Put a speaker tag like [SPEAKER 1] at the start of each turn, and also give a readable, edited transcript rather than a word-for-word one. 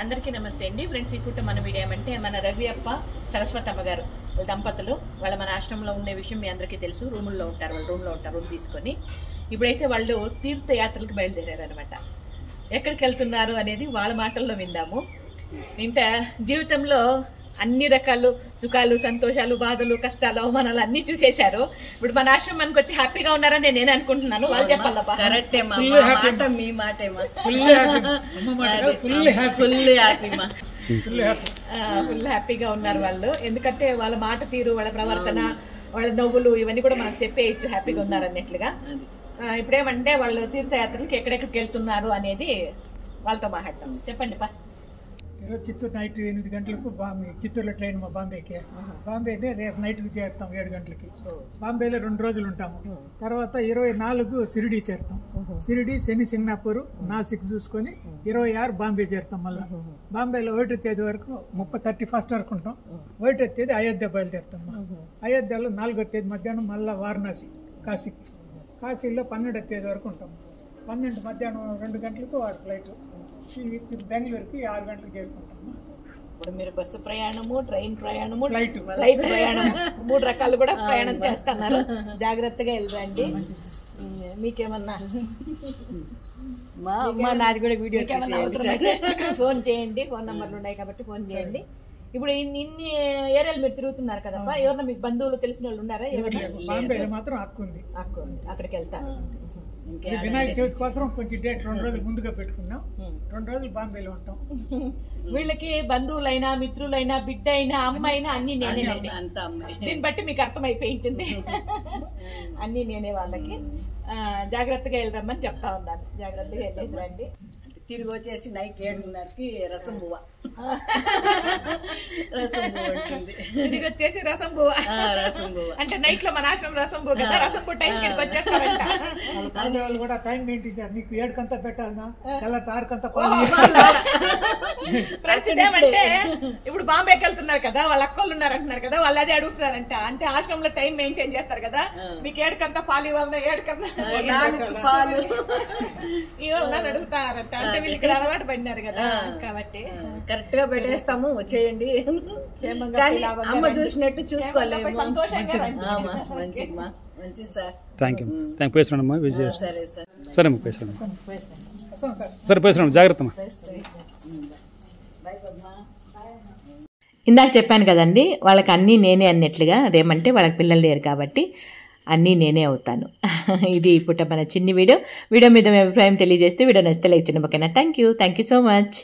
[SPEAKER 1] అందరికీ నమస్తే అండి ఫ్రెండ్స్. ఇప్పుడు మన వీడియో ఏమంటే మన రవి అప్ప సరస్వతమ్మ గారు దంపతులు వాళ్ళ మన ఆశ్రమంలో ఉండే విషయం మీ అందరికీ తెలుసు. రూముల్లో ఉంటారు, వాళ్ళు రూమ్లో ఉంటారు. రూమ్ తీసుకొని ఇప్పుడైతే వాళ్ళు తీర్థయాత్రలకు బయలుదేరారు అనమాట. ఎక్కడికి వెళ్తున్నారు అనేది వాళ్ళ మాటల్లో విందాము. ఇంకా జీవితంలో అన్ని రకాలు సుఖాలు, సంతోషాలు, బాధలు, కష్టాలు, అవమానాలు అన్ని చూసేశారు. ఇప్పుడు మన ఆశ్రమానికి వచ్చి హ్యాపీగా ఉన్నారని నేను అనుకుంటున్నాను. వాళ్ళు చెప్పాలబ్బా.
[SPEAKER 2] కరెక్టే మా మాట, మీ మాటేమా
[SPEAKER 1] ఫుల్ హ్యాపీగా ఉన్నారు వాళ్ళు. ఎందుకంటే వాళ్ళ మాట తీరు, వాళ్ళ ప్రవర్తన, వాళ్ళ నవ్వులు ఇవన్నీ కూడా మనకు చెప్పేయచ్చు హ్యాపీగా ఉన్నారు అన్నట్లుగా. ఇప్పుడేమంటే వాళ్ళు తీర్థయాత్రలకు ఎక్కడెక్కడికి వెళ్తున్నారు అనేది వాళ్ళతో మాట్లాడతాం. చెప్పండి పా.
[SPEAKER 3] ఈరోజు చిత్తూరు నైట్ 8 గంటలకు చిత్తూరులో ట్రైన్ మా బాంబేకి. బాంబేలో రేపు నైట్కి చేరుతాం 7 గంటలకి. బాంబేలో 2 రోజులు ఉంటాము. తర్వాత 24 షిరిడి చేరుతాం. షిరిడి, శని, సింగనాపూర్, నాసిక్ చూసుకొని 26 బాంబే చేరుతాం. మళ్ళీ బాంబేలో 1వ తేదీ వరకు 31 వరకు ఉంటాం. 1వ తేదీ అయోధ్య బయలుదేరుతాం. అయోధ్యలో 4వ తేదీ మధ్యాహ్నం మళ్ళీ వారణాసి, కాశీలో 12వ తేదీ వరకు ఉంటాం. 12 మధ్యాహ్నం 2 గంటలకు వాడు ఫ్లైట్. బెంగళూరుకి 6 గంటలకు చేరుకుంటాము.
[SPEAKER 1] ఇప్పుడు మీరు బస్సు ప్రయాణము, ట్రైన్ ప్రయాణము,
[SPEAKER 3] ఫ్లైట్
[SPEAKER 1] ప్రయాణము 3 రకాలు కూడా ప్రయాణం చేస్తున్నారు. జాగ్రత్తగా వెళ్ళండి. మీకేమన్నా
[SPEAKER 2] నాది కూడా వీడియో
[SPEAKER 1] ఫోన్ చేయండి. ఫోన్ నంబర్లు ఉన్నాయి కాబట్టి ఫోన్ చేయండి. ఇప్పుడు ఇన్ని ఏరియాలు మీరు తిరుగుతున్నారు కదమ్మా, ఎవరన్నా మీకు బంధువులు తెలిసిన వాళ్ళు ఉన్నారా?
[SPEAKER 3] బాంబేలో మాత్రం హక్కు ఉంది.
[SPEAKER 1] అక్కడికి వెళ్తారు.
[SPEAKER 3] వినాయక చవితి కోసం కొంచెం డేట్ 2 రోజులు ముందుగా పెట్టుకున్నాం. 2 రోజులు బాంబేలో ఉంటాం.
[SPEAKER 1] వీళ్ళకి బంధువులైనా, మిత్రులైనా, బిడ్డ అయినా, అమ్మ అయినా అన్ని నేనే. దీన్ని బట్టి మీకు అర్థమైపోయింటుంది. అన్ని నేనే వాళ్ళకి. జాగ్రత్తగా వెళ్దామని చెప్తా ఉన్నాను. జాగ్రత్తగా వెళ్ళేసి రండి.
[SPEAKER 2] తిరిగి వచ్చేసి నైట్ 7:30కి రసం బువ్వ
[SPEAKER 1] తిరిగి వచ్చేసి రసం బువ్వ అంటే నైట్ లో మన ఆశ్రమం రసం బువ్వ కదా, రసం బువ్వ టైం కి వచ్చేస్తారంట.
[SPEAKER 3] వాళ్ళు కూడా టైం మెయింటైన్. మీకు 7 పెట్టాలన్నా, తెల్లటి 6
[SPEAKER 1] ఏమంటే ఇప్పుడు బాంబేకి వెళ్తున్నారు కదా, వాళ్ళ అక్కలు ఉన్నారు అంటున్నారు కదా, వాళ్ళు అదే అడుగుతున్నారంట. అంటే ఆశ్రమంలో టైం మెయింటైన్ చేస్తారు కదా, మీకు 7 పాలు ఇవ్వాలన్నా 7
[SPEAKER 2] పాలు
[SPEAKER 1] ఇవ్వాలని అడుగుతారంట. అంటే వీళ్ళు ఇక్కడ అలవాటు పడినారు కదా కాబట్టి
[SPEAKER 2] కరెక్ట్ గా పెట్టేస్తాము. వచ్చేయండి. అమ్మ చూసినట్టు చూసుకోలేము. మంచిది సార్.
[SPEAKER 4] Thank you. పేసరామ్మా విజయ.
[SPEAKER 2] సరే సార్.
[SPEAKER 4] సరే అమ్మా పేసరా. సరే పేసరా, జాగ్రత్త అమ్మా.
[SPEAKER 1] ఇందాక చెప్పాను కదండి, వాళ్ళకి అన్నీ నేనే అన్నట్లుగా. అదేమంటే వాళ్ళకి పిల్లలు లేరు కాబట్టి అన్నీ నేనే అవుతాను. ఇది ఇప్పుడు మన చిన్ని వీడియో మీద మీ అభిప్రాయం తెలియజేస్తూ వీడియో నచ్చితే లైక్ చేయండి. ఓకేనా? Thank you so much.